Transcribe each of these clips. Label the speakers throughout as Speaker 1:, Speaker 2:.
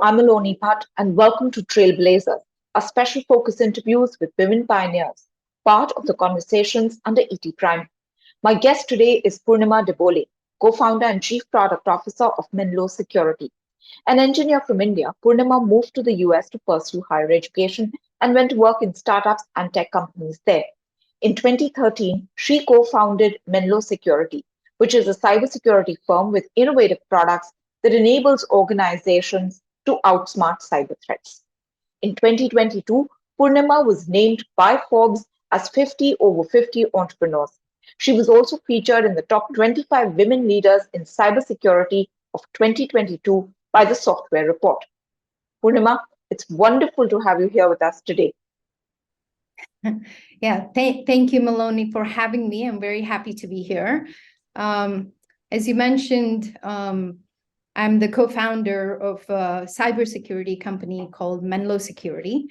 Speaker 1: I'm Miloni Bhatt, and welcome to Trailblazers, a special focus interviews with women pioneers, part of the conversations under ET Prime. My guest today is Poornima DeBolle, co-founder and chief product officer of Menlo Security. An engineer from India, Poornima moved to the US to pursue higher education and went to work in startups and tech companies there. In 2013, she co-founded Menlo Security, which is a cybersecurity firm with innovative products that enables organizations to outsmart cyber threats. In 2022, Poornima was named by Forbes as 50 over 50 entrepreneurs. She was also featured in the top 25 women leaders in cybersecurity of 2022 by the Software Report. Poornima, it's wonderful to have you here with us today.
Speaker 2: Yeah, thank you, Miloni, for having me. I'm very happy to be here. As you mentioned, I'm the co-founder of a cybersecurity company called Menlo Security.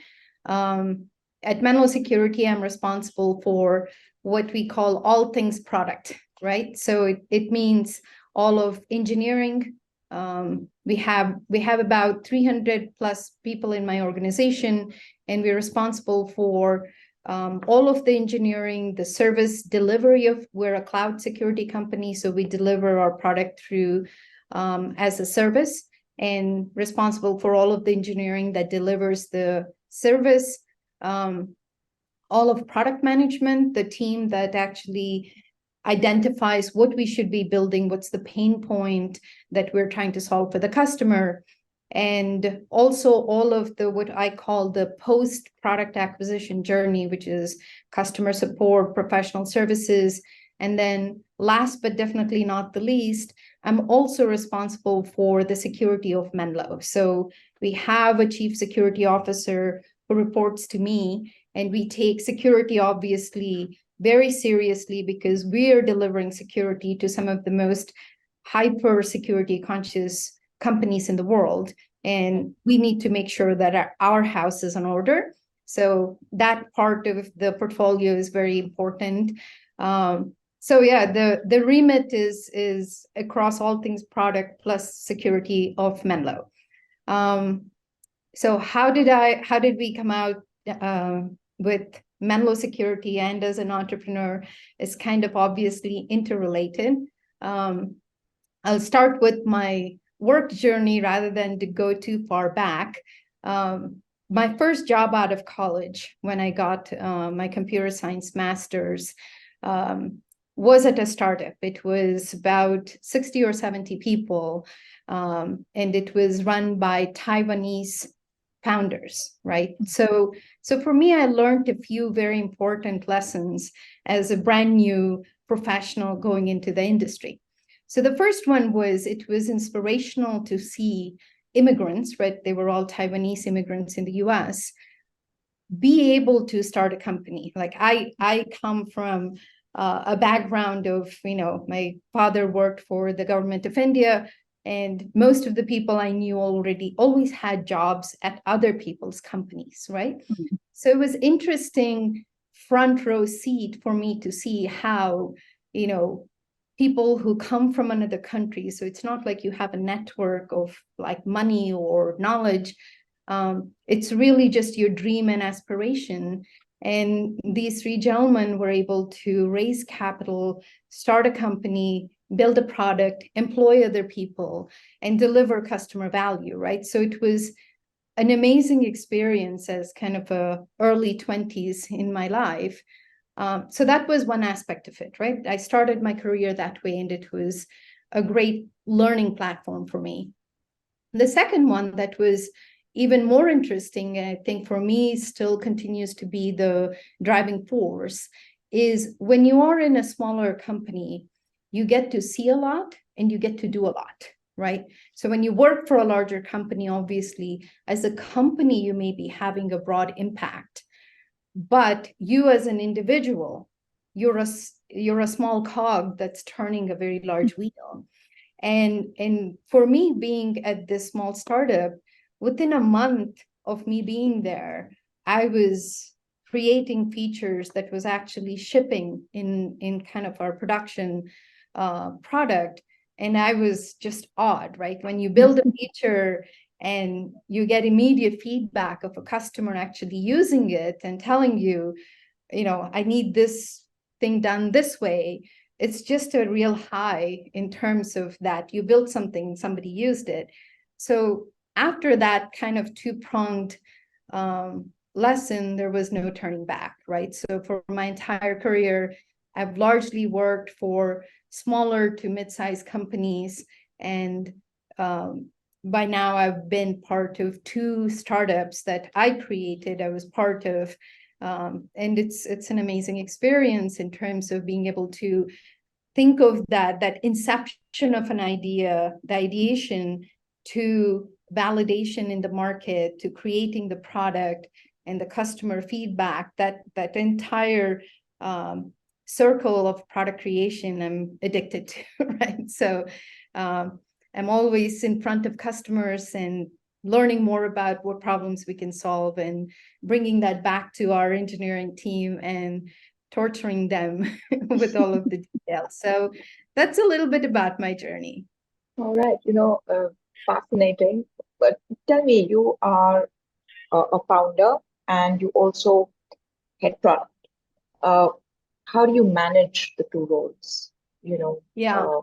Speaker 2: At Menlo Security, I'm responsible for what we call all things product, right? So it means all of engineering. We have about 300 plus people in my organization, and we're responsible for all of the engineering, the service delivery of, we're a cloud security company, so we deliver our product through as a service, and responsible for all of the engineering that delivers the service, all of product management, the team that actually identifies what we should be building, what's the pain point that we're trying to solve for the customer, and also all of the what I call the post-product acquisition journey, which is customer support, professional services. And then last but definitely not the least, I'm also responsible for the security of Menlo. So we have a chief security officer who reports to me, and we take security obviously very seriously because we are delivering security to some of the most hyper security conscious companies in the world, and we need to make sure that our house is in order. So that part of the portfolio is very important. So yeah, the remit is across all things product plus security of Menlo. So how did we come out with Menlo Security and as an entrepreneur is kind of obviously interrelated. I'll start with my work journey rather than to go too far back. My first job out of college when I got my computer science master's was at a startup. It was about 60 or 70 people, and it was run by Taiwanese founders, right? So for me, I learned a few very important lessons as a brand new professional going into the industry. So the first one was, it was inspirational to see immigrants, right? They were all Taiwanese immigrants in the US, be able to start a company. Like I come from a background of, my father worked for the government of India, and most of the people I knew already always had jobs at other people's companies, right? Mm-hmm. So it was interesting front row seat for me to see how, people who come from another country, so it's not like you have a network of like money or knowledge. It's really just your dream and aspiration. And these three gentlemen were able to raise capital, start a company, build a product, employ other people, and deliver customer value, right? So it was an amazing experience as kind of a early 20s in my life. So that was one aspect of it, right? I started my career that way, and it was a great learning platform for me. The second one that was even more interesting, and I think for me still continues to be the driving force, is when you are in a smaller company, you get to see a lot and you get to do a lot, right? So when you work for a larger company, obviously, as a company, you may be having a broad impact. But you as an individual, you're a small cog that's turning a very large wheel. And for me, being at this small startup, within a month of me being there, I was creating features that was actually shipping in kind of our production product. And I was just awed, right? When you build a feature and you get immediate feedback of a customer actually using it and telling you, I need this thing done this way. It's just a real high in terms of that you built something, somebody used it. So after that kind of two-pronged lesson, there was no turning back, right? So for my entire career, I've largely worked for smaller to mid-sized companies, and by now I've been part of 2 startups that I created. I was part of, and it's an amazing experience in terms of being able to think of that inception of an idea, the ideation, to validation in the market, to creating the product and the customer feedback, that entire circle of product creation I'm addicted to, right? So I'm always in front of customers and learning more about what problems we can solve and bringing that back to our engineering team and torturing them with all of the details. So that's a little bit about my journey.
Speaker 1: All right, fascinating. But tell me, you are a founder and you also head product. Uh, how do you manage the 2 roles?
Speaker 2: Yeah.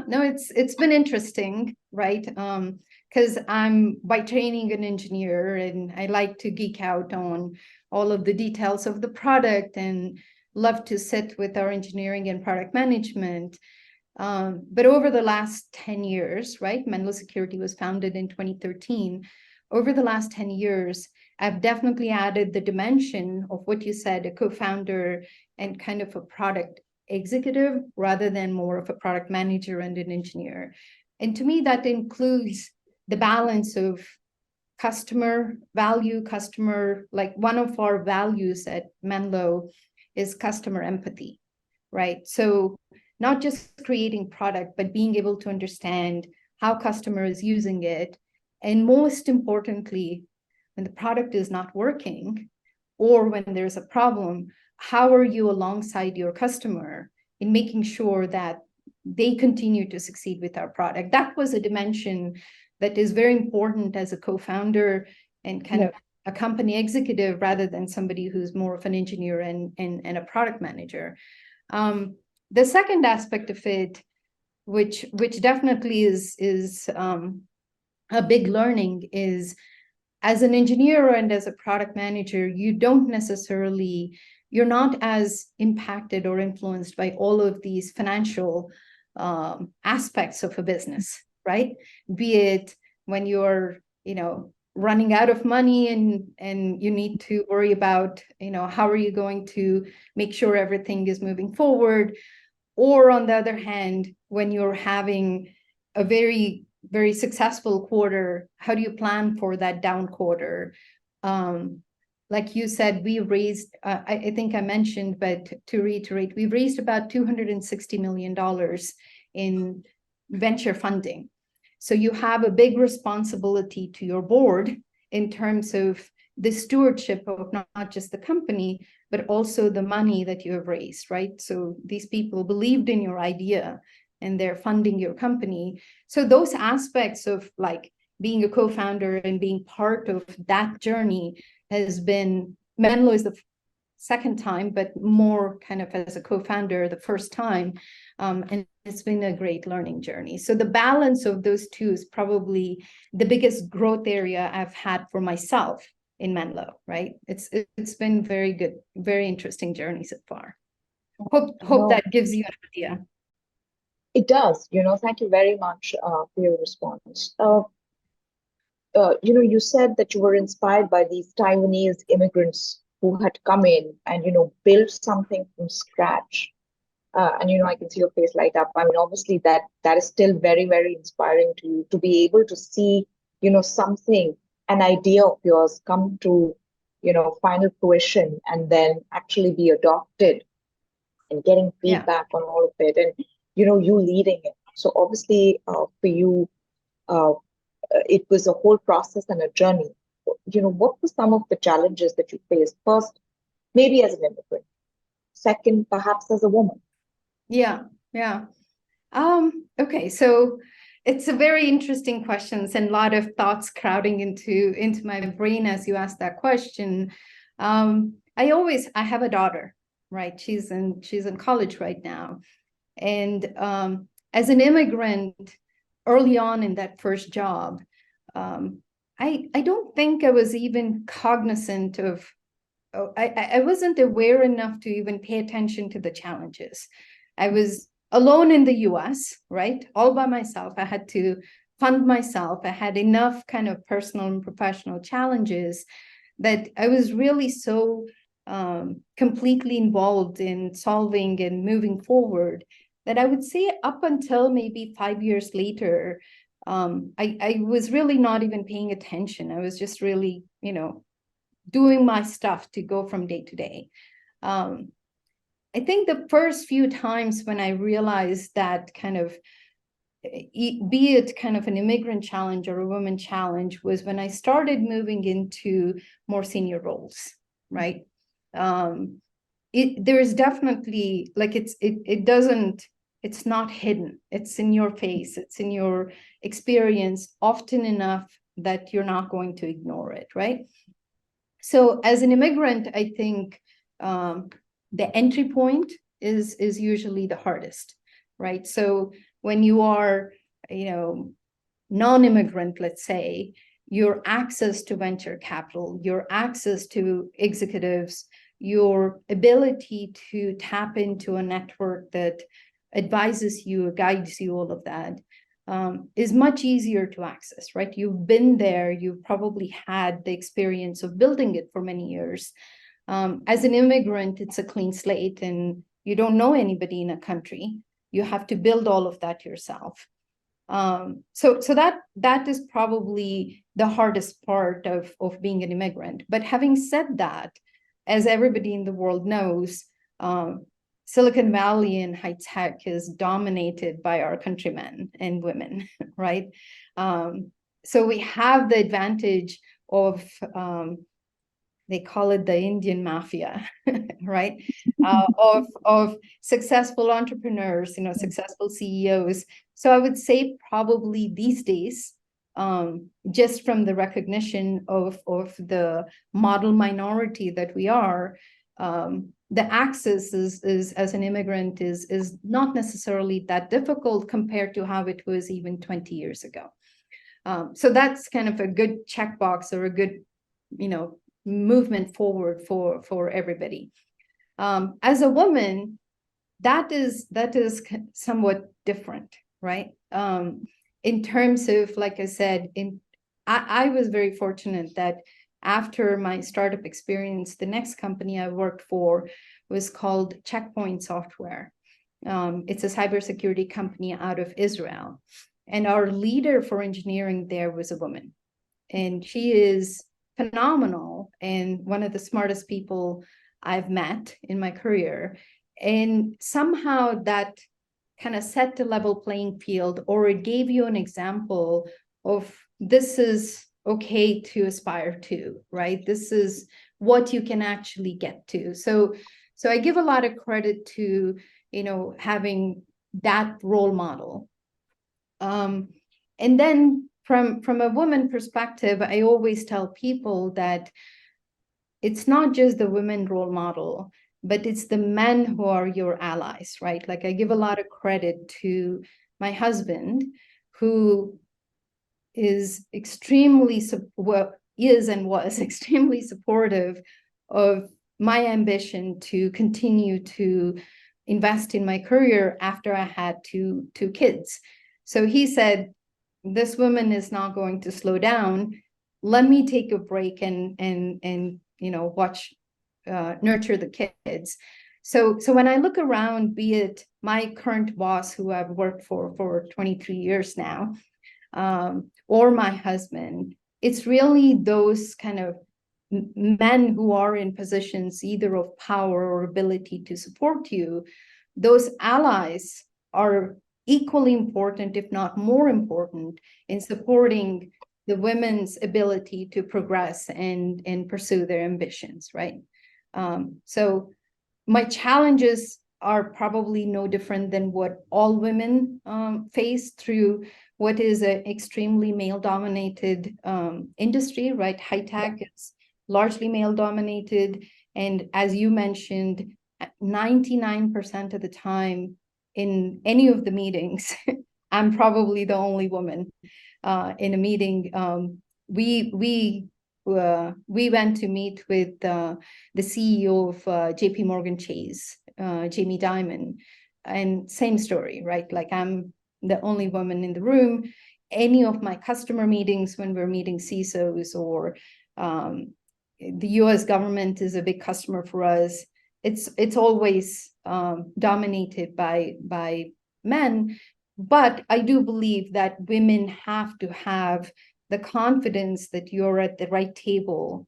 Speaker 2: No, it's been interesting, right? Because I'm by training an engineer, and I like to geek out on all of the details of the product and love to sit with our engineering and product management. But over the last 10 years, right? Menlo Security was founded in 2013. Over the last 10 years, I've definitely added the dimension of what you said, a co-founder and kind of a product executive rather than more of a product manager and an engineer. And to me, that includes the balance of customer value, like one of our values at Menlo is customer empathy, right? So not just creating product, but being able to understand how customer is using it. And most importantly, when the product is not working or when there's a problem, how are you alongside your customer in making sure that they continue to succeed with our product? That was a dimension that is very important as a co-founder and kind of a company executive rather than somebody who's more of an engineer and a product manager. The second aspect of it, which definitely is a big learning, is as an engineer and as a product manager, you're not as impacted or influenced by all of these financial aspects of a business, right? Be it when you're, running out of money and you need to worry about, how are you going to make sure everything is moving forward? Or on the other hand, when you're having a very, very successful quarter, how do you plan for that down quarter? Like you said, we raised, I think I mentioned, but to reiterate, we raised about $260 million in venture funding. So you have a big responsibility to your board in terms of the stewardship of not just the company, but also the money that you have raised, right? So these people believed in your idea and they're funding your company. So those aspects of like being a co-founder and being part of that journey has been, Menlo is the second time, but more kind of as a co-founder the first time. And it's been a great learning journey. So the balance of those two is probably the biggest growth area I've had for myself in Menlo, right? It's been very good, very interesting journey so far. Hope that gives you an idea.
Speaker 1: It does. Thank you very much for your response. You said that you were inspired by these Taiwanese immigrants who had come in and, built something from scratch. And, I can see your face light up. I mean, obviously that is still very, very inspiring to you to be able to see, something, an idea of yours come to, final fruition and then actually be adopted and getting feedback on all of it and, you leading it. So obviously for you, it was a whole process and a journey. What were some of the challenges that you faced? First, maybe as an immigrant. Second, perhaps as a woman.
Speaker 2: Yeah. Okay. So It's a very interesting questions and a lot of thoughts crowding into my brain as you ask that question. I have a daughter, right? She's in college right now. And as an immigrant, early on in that first job, I don't think I was even cognizant of, I wasn't aware enough to even pay attention to the challenges. I was alone in the US, right? All by myself. I had to fund myself. I had enough kind of personal and professional challenges that I was really so completely involved in solving and moving forward that I would say up until maybe 5 years later, I was really not even paying attention. I was just really, doing my stuff to go from day to day. I think the first few times when I realized that kind of, be it kind of an immigrant challenge or a woman challenge, was when I started moving into more senior roles, right? There's definitely, like, it's not hidden. It's in your face. It's in your experience often enough that you're not going to ignore it, right? So as an immigrant, I think the entry point is usually the hardest, right? So when you are, non-immigrant, let's say, your access to venture capital, your access to executives, your ability to tap into a network that advises you, guides you, all of that, is much easier to access, right? You've been there, you've probably had the experience of building it for many years. As an immigrant, it's a clean slate and you don't know anybody in a country. You have to build all of that yourself. So that is probably the hardest part of being an immigrant. But having said that, as everybody in the world knows, Silicon Valley and high tech is dominated by our countrymen and women, right? So we have the advantage of, they call it the Indian-mafia, right? Of successful entrepreneurs, successful CEOs. So I would say probably these days, just from the recognition of the model minority that we are, the access is as an immigrant is not necessarily that difficult compared to how it was even 20 years ago. So that's kind of a good checkbox or a good, movement forward for everybody. As a woman, that is somewhat different, right? In terms of, like I said, I was very fortunate that after my startup experience, the next company I worked for was called Checkpoint Software. It's a cybersecurity company out of Israel. And our leader for engineering there was a woman. And she is phenomenal and one of the smartest people I've met in my career. And somehow that kind of set the level playing field, or it gave you an example of this is okay to aspire to, right? This is what you can actually get to. So I give a lot of credit to, having that role model. And then from a woman perspective, I always tell people that it's not just the women role model, but it's the men who are your allies, right? Like I give a lot of credit to my husband, who is extremely, is and was extremely supportive of my ambition to continue to invest in my career after I had two kids. So he said, this woman is not going to slow down. Let me take a break and watch, nurture the kids. So when I look around, be it my current boss, who I've worked for 23 years now, or my husband, it's really those kind of men who are in positions either of power or ability to support you. Those allies are equally important, if not more important, in supporting the women's ability to progress and pursue their ambitions, right? So my challenges are probably no different than what all women face through what is an extremely male-dominated industry, right? High tech is largely male-dominated. And as you mentioned, 99% of the time in any of the meetings, I'm probably the only woman in a meeting. We went to meet with the CEO of JP Morgan Chase, Jamie Dimon, and same story, right? Like, I'm the only woman in the room. Any of my customer meetings, when we're meeting CISOs, or the US government is a big customer for us, it's always dominated by men. But I do believe that women have to have the confidence that you're at the right table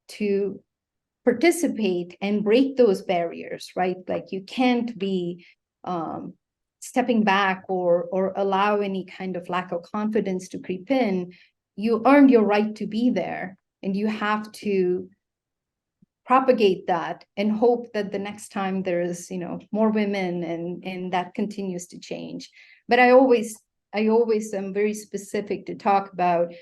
Speaker 2: to participate and break those barriers, right? Like, you can't be stepping back or allow any kind of lack of confidence to creep in. You earned your right to be there, and you have to propagate that and hope that the next time there's more women, and that continues to change. But I always am very specific to talk about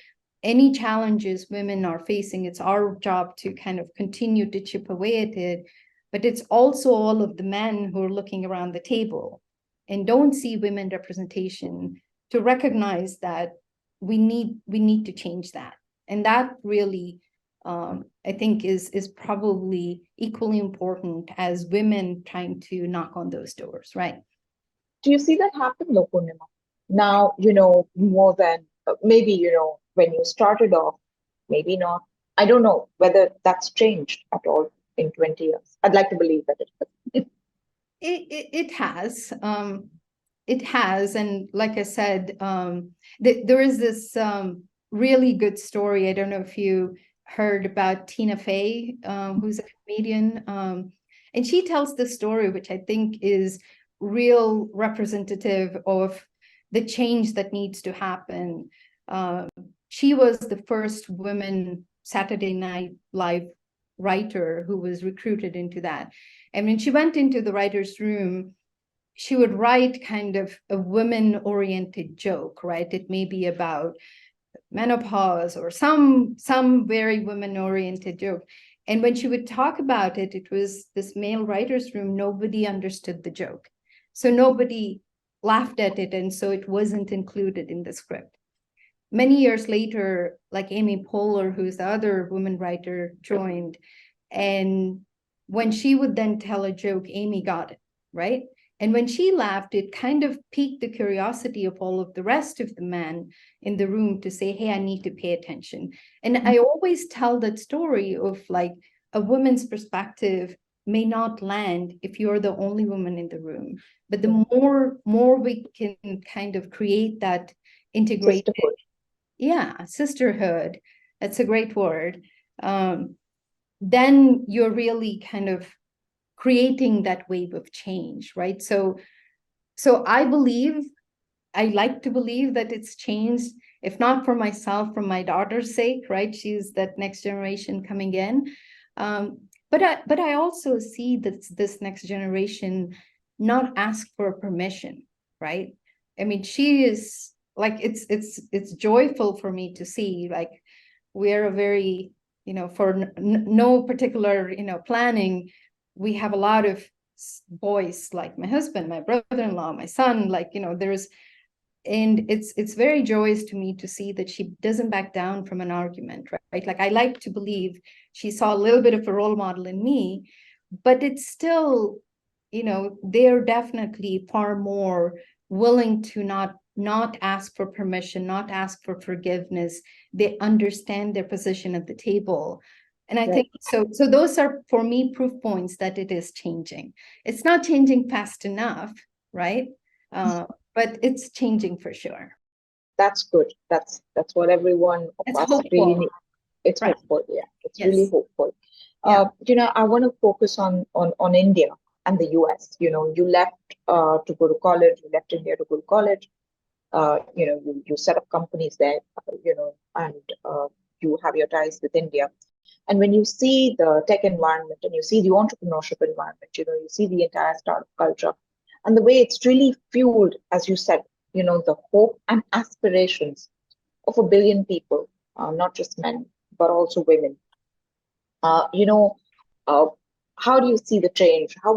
Speaker 2: any challenges women are facing. It's our job to kind of continue to chip away at it, but it's also all of the men who are looking around the table and don't see women representation to recognize that we need to change that. And that really I think is probably equally important as women trying to knock on those doors, right?
Speaker 1: Do you see that happen, though, Poornima? Now, more than maybe, when you started off, maybe not. I don't know whether that's changed at all in 20 years. I'd like to believe that it has.
Speaker 2: It has. It has. And like I said, there is this really good story. I don't know if you heard about Tina Fey, who's a comedian. And she tells this story, which I think is real representative of the change that needs to happen. She was the first woman Saturday Night Live writer who was recruited into that. And when she went into the writer's room, she would write kind of a women-oriented joke, right? It may be about menopause or some very women-oriented joke. And when she would talk about it, it was this male writer's room, nobody understood the joke. So nobody laughed at it, and so it wasn't included in the script. Many years later, like Amy Poehler, who's the other woman writer, joined. And when she would then tell a joke, Amy got it, right? And when she laughed, it kind of piqued the curiosity of all of the rest of the men in the room to say, hey, I need to pay attention. And I always tell that story of like a woman's perspective may not land if you're the only woman in the room. But the more we can kind of create that integrated, sisterhood, that's a great word, then you're really kind of creating that wave of change, right? So I like to believe that it's changed, if not for myself, for my daughter's sake, right? She's that next generation coming in. But I also see that this next generation not ask for permission, right? I mean, she is like, it's joyful for me to see, like, we're a very, for no particular, planning, we have a lot of boys, like my husband, my brother-in-law, my son, like, and it's very joyous to me to see that she doesn't back down from an argument, right? Like, I like to believe she saw a little bit of a role model in me, but it's still, they're definitely far more willing to not ask for permission, not ask for forgiveness. They understand their position at the table. And I think so those are, for me, proof points that it is changing. It's not changing fast enough, right? But it's changing for sure.
Speaker 1: That's good. That's what everyone of
Speaker 2: It's
Speaker 1: us
Speaker 2: hopeful.
Speaker 1: really need. It's
Speaker 2: right.
Speaker 1: hopeful, yeah. It's
Speaker 2: Yes.
Speaker 1: really hopeful.
Speaker 2: Yeah.
Speaker 1: I want to focus on India and the US. You left to go to college. You left India to go to college. You set up companies there. And you have your ties with India. And when you see the tech environment and you see the entrepreneurship environment, you see the entire startup culture and the way it's really fueled, as you said, the hope and aspirations of a billion people, not just men, but also women. Uh, you know, uh, how do you see the change? Uh,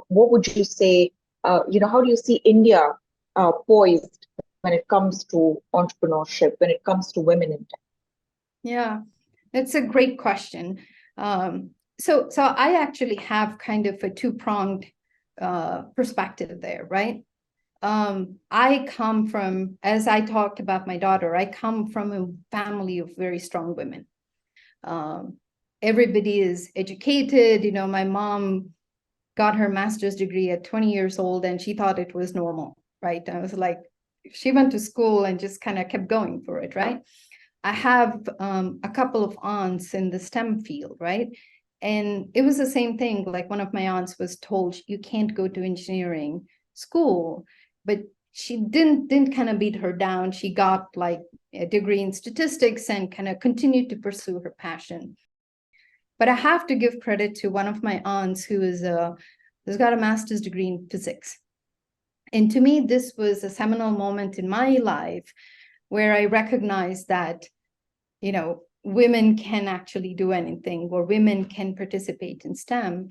Speaker 1: what would you say, how do you see India poised when it comes to entrepreneurship, when it comes to women in tech?
Speaker 2: Yeah, that's a great question. So I actually have kind of a two-pronged perspective there, right? I come from, as I talked about my daughter, I come from a family of very strong women. Um, Everybody is educated. My mom got her master's degree at 20 years old and she thought it was normal, right? I was like, she went to school and just kind of kept going for it, right? I have a couple of aunts in the STEM field, right? And it was the same thing. Like one of my aunts was told, you can't go to engineering school, but she didn't kind of beat her down. She got like a degree in statistics and kind of continued to pursue her passion. But I have to give credit to one of my aunts who's got a master's degree in physics. And to me, this was a seminal moment in my life where I recognized that, women can actually do anything, or women can participate in STEM.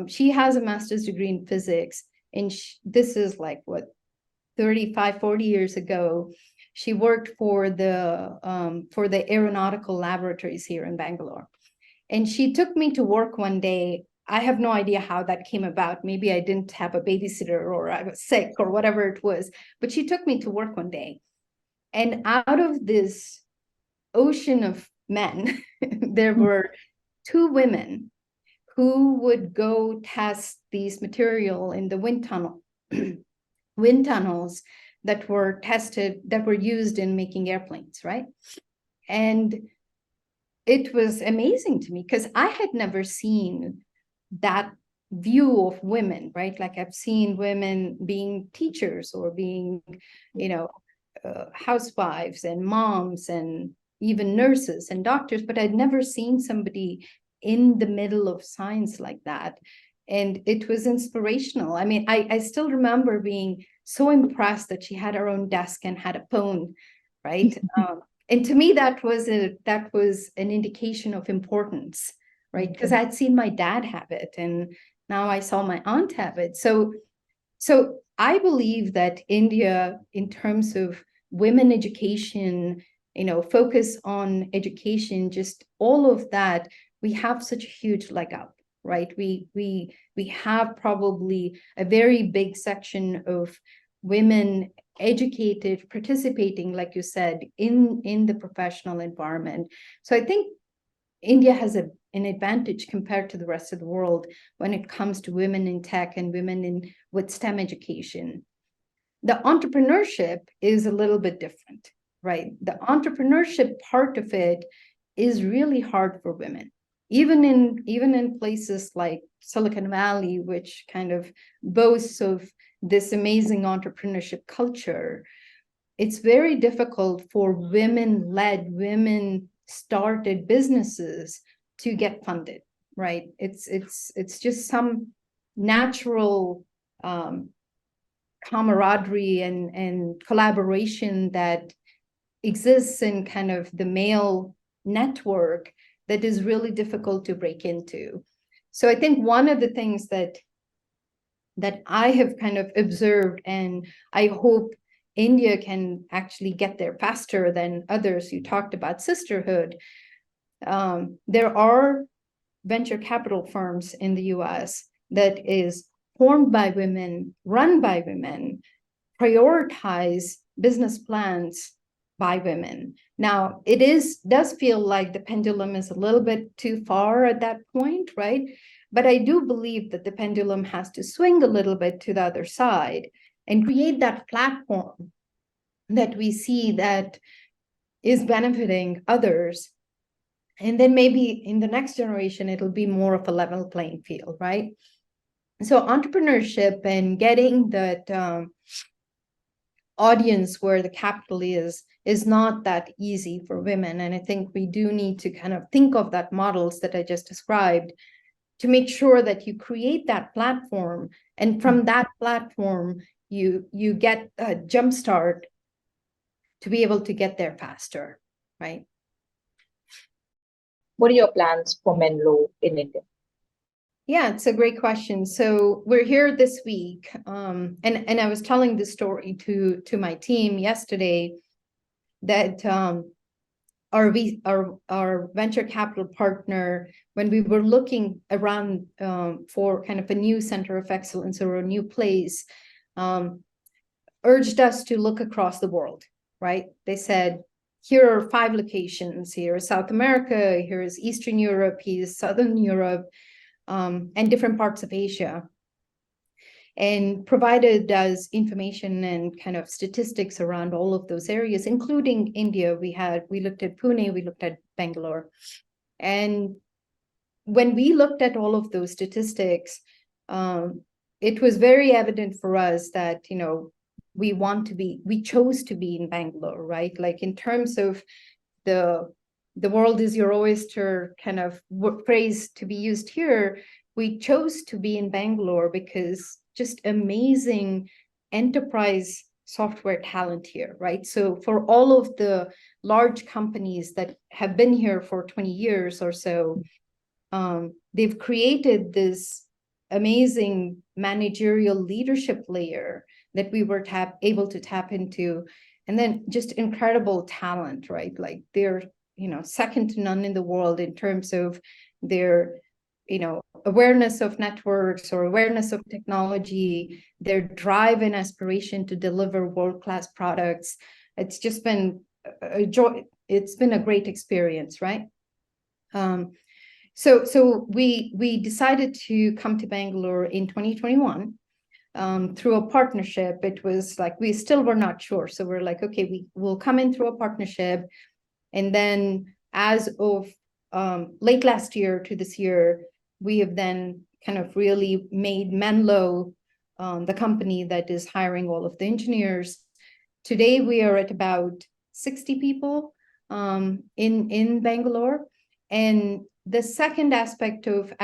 Speaker 2: She has a master's degree in physics, and this is like what, 35, 40 years ago. She worked for the aeronautical laboratories here in Bangalore. And she took me to work one day. I have no idea how that came about. Maybe I didn't have a babysitter or I was sick or whatever it was, but she took me to work one day. And out of this ocean of men, there were two women who would go test these material in the wind tunnels that were tested, that were used in making airplanes, right? And it was amazing to me because I had never seen that view of women, right? Like I've seen women being teachers or being, housewives and moms and even nurses and doctors, but I'd never seen somebody in the middle of science like that. And it was inspirational. I mean, I still remember being so impressed that she had her own desk and had a phone, right? And to me, that was an indication of importance, right? Because I'd seen my dad have it, and now I saw my aunt have it. So I believe that India, in terms of women education, focus on education, just all of that, we have such a huge leg up, right? We have probably a very big section of women educated, participating, like you said, in the professional environment. So I think India has an advantage compared to the rest of the world when it comes to women in tech and women with STEM education. The entrepreneurship is a little bit different, right? The entrepreneurship part of it is really hard for women. Even in places like Silicon Valley, which kind of boasts of this amazing entrepreneurship culture, it's very difficult for women-led, women-started businesses to get funded, right? It's just some natural camaraderie and collaboration that exists in kind of the male network that is really difficult to break into. So I think one of the things that I have kind of observed, and I hope India can actually get there faster than others. You talked about sisterhood. There are venture capital firms in the US that is formed by women, run by women, prioritize business plans by women. Now, it does feel like the pendulum is a little bit too far at that point, right? But I do believe that the pendulum has to swing a little bit to the other side and create that platform that we see that is benefiting others. And then maybe in the next generation, it'll be more of a level playing field, right? So entrepreneurship and getting that audience where the capital is not that easy for women. And I think we do need to kind of think of that models that I just described to make sure that you create that platform, and from that platform, you get a jump start to be able to get there faster, right?
Speaker 1: What are your plans for Menlo in India?
Speaker 2: Yeah, it's a great question. So we're here this week, and I was telling this story to my team yesterday that our venture capital partner, when we were looking around for kind of a new center of excellence or a new place, urged us to look across the world, right? They said, here are 5 locations. Here is South America, here is Eastern Europe, here is Southern Europe, and different parts of Asia, and provided us information and kind of statistics around all of those areas, including India. We looked at Pune, we looked at Bangalore. And when we looked at all of those statistics, it was very evident for us that, we chose to be in Bangalore, right? Like in terms of the world is your oyster kind of phrase to be used here, we chose to be in Bangalore because just amazing enterprise software talent here, right? So for all of the large companies that have been here for 20 years or so, they've created this amazing managerial leadership layer that we were able to tap into. And then just incredible talent, right? Like they're, second to none in the world in terms of their, awareness of networks or awareness of technology, their drive and aspiration to deliver world-class products. It's just been a joy. It's been a great experience, right? So we decided to come to Bangalore in 2021 through a partnership. It was like we still were not sure. So we're like, okay, we will come in through a partnership. And then as of late last year to this year, we have then kind of really made Menlo the company that is hiring all of the engineers. Today, we are at about 60 people in Bangalore. And the second aspect of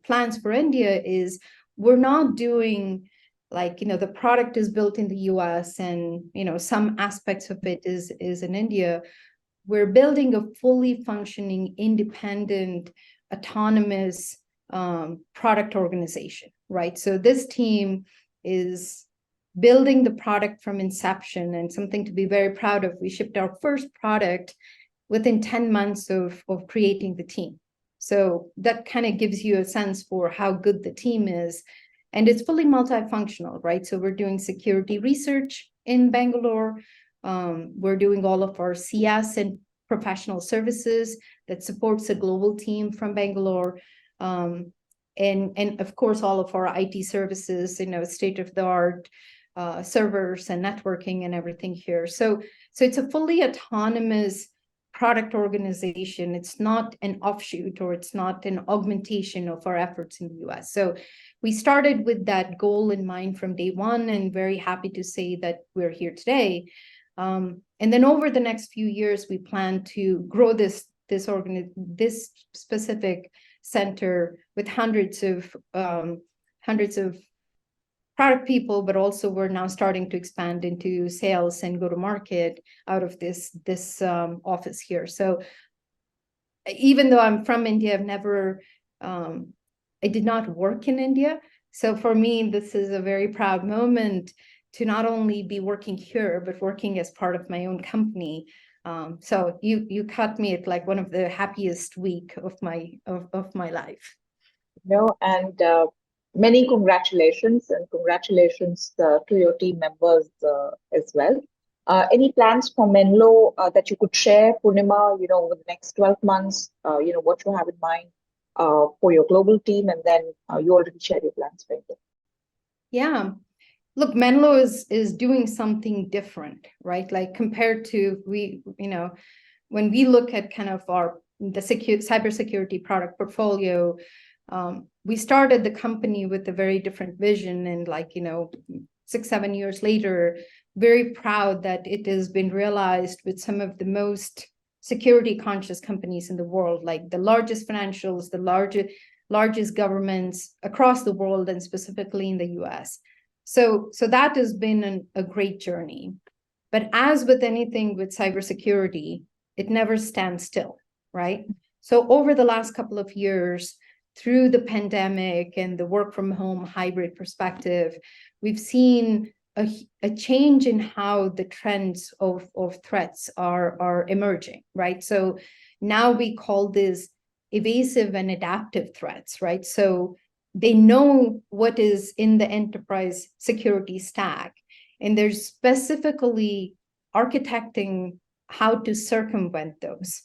Speaker 2: plans for India is we're not doing like, the product is built in the US and, some aspects of it is in India. We're building a fully functioning, independent, autonomous product organization, right? So this team is building the product from inception, and something to be very proud of. We shipped our first product within 10 months of creating the team. So that kind of gives you a sense for how good the team is. And it's fully multifunctional, right? So we're doing security research in Bangalore. We're doing all of our CS and professional services that supports a global team from Bangalore. And of course, all of our IT services, state-of-the-art servers and networking and everything here. So it's a fully autonomous product organization. It's not an offshoot, or it's not an augmentation of our efforts in the US. So we started with that goal in mind from day one, and very happy to say that we're here today. And then over the next few years, we plan to grow this specific center with hundreds of product people, but also we're now starting to expand into sales and go to market out of this office here. So even though I'm from India, I did not work in India. So for me, this is a very proud moment to not only be working here, but working as part of my own company. So you caught me at like one of the happiest week of my life.
Speaker 1: And many congratulations, and congratulations to your team members as well. Any plans for Menlo that you could share, Poornima, over the next 12 months, what you have in mind for your global team, and then you already shared your plans for India.
Speaker 2: Yeah. Look, Menlo is doing something different, right? Like compared to when we look at kind of the cybersecurity product portfolio, we started the company with a very different vision, and 6-7 years later, very proud that it has been realized with some of the most security conscious companies in the world, like the largest financials, the largest governments across the world, and specifically in the US. So that has been a great journey. But as with anything with cybersecurity, it never stands still, right? So over the last couple of years, through the pandemic and the work from home hybrid perspective, we've seen a change in how the trends of threats are emerging, right? So now we call this evasive and adaptive threats, right? So they know what is in the enterprise security stack, and they're specifically architecting how to circumvent those.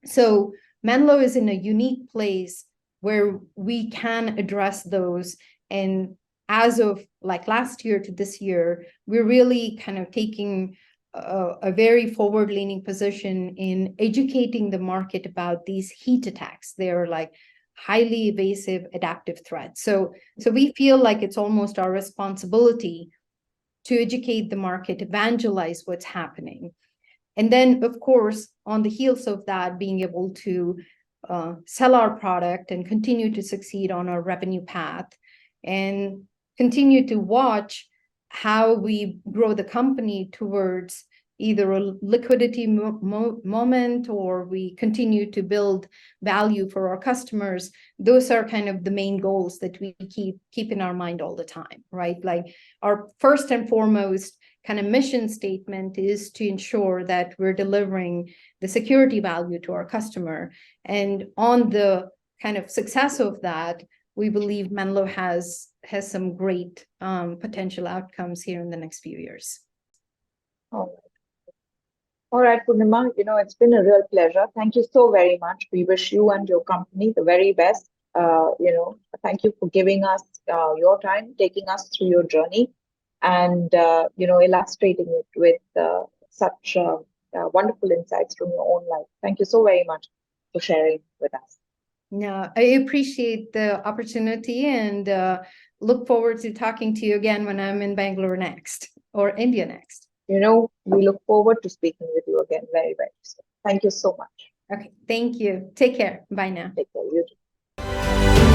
Speaker 2: So Menlo is in a unique place where we can address those. And as of like last year to this year, we're really kind of taking a very forward-leaning position in educating the market about these heat attacks. They're like highly evasive adaptive threats. So we feel like it's almost our responsibility to educate the market, evangelize what's happening. And then, of course, on the heels of that, being able to sell our product and continue to succeed on our revenue path, and continue to watch how we grow the company towards either a liquidity moment, or we continue to build value for our customers. Those are kind of the main goals that we keep in our mind all the time, right? Like our first and foremost kind of mission statement is to ensure that we're delivering the security value to our customer. And on the kind of success of that, we believe Menlo has some great potential outcomes here in the next few years.
Speaker 1: All right, Poornima, it's been a real pleasure. Thank you so very much. We wish you and your company the very best. Thank you for giving us your time, taking us through your journey, and illustrating it with such wonderful insights from your own life. Thank you so very much for sharing with us.
Speaker 2: No, I appreciate the opportunity, and look forward to talking to you again when I'm in Bangalore next, or India next.
Speaker 1: We look forward to speaking with you again very, very soon. Thank you so much.
Speaker 2: Okay, thank you. Take care. Bye now.
Speaker 1: Take care. You too.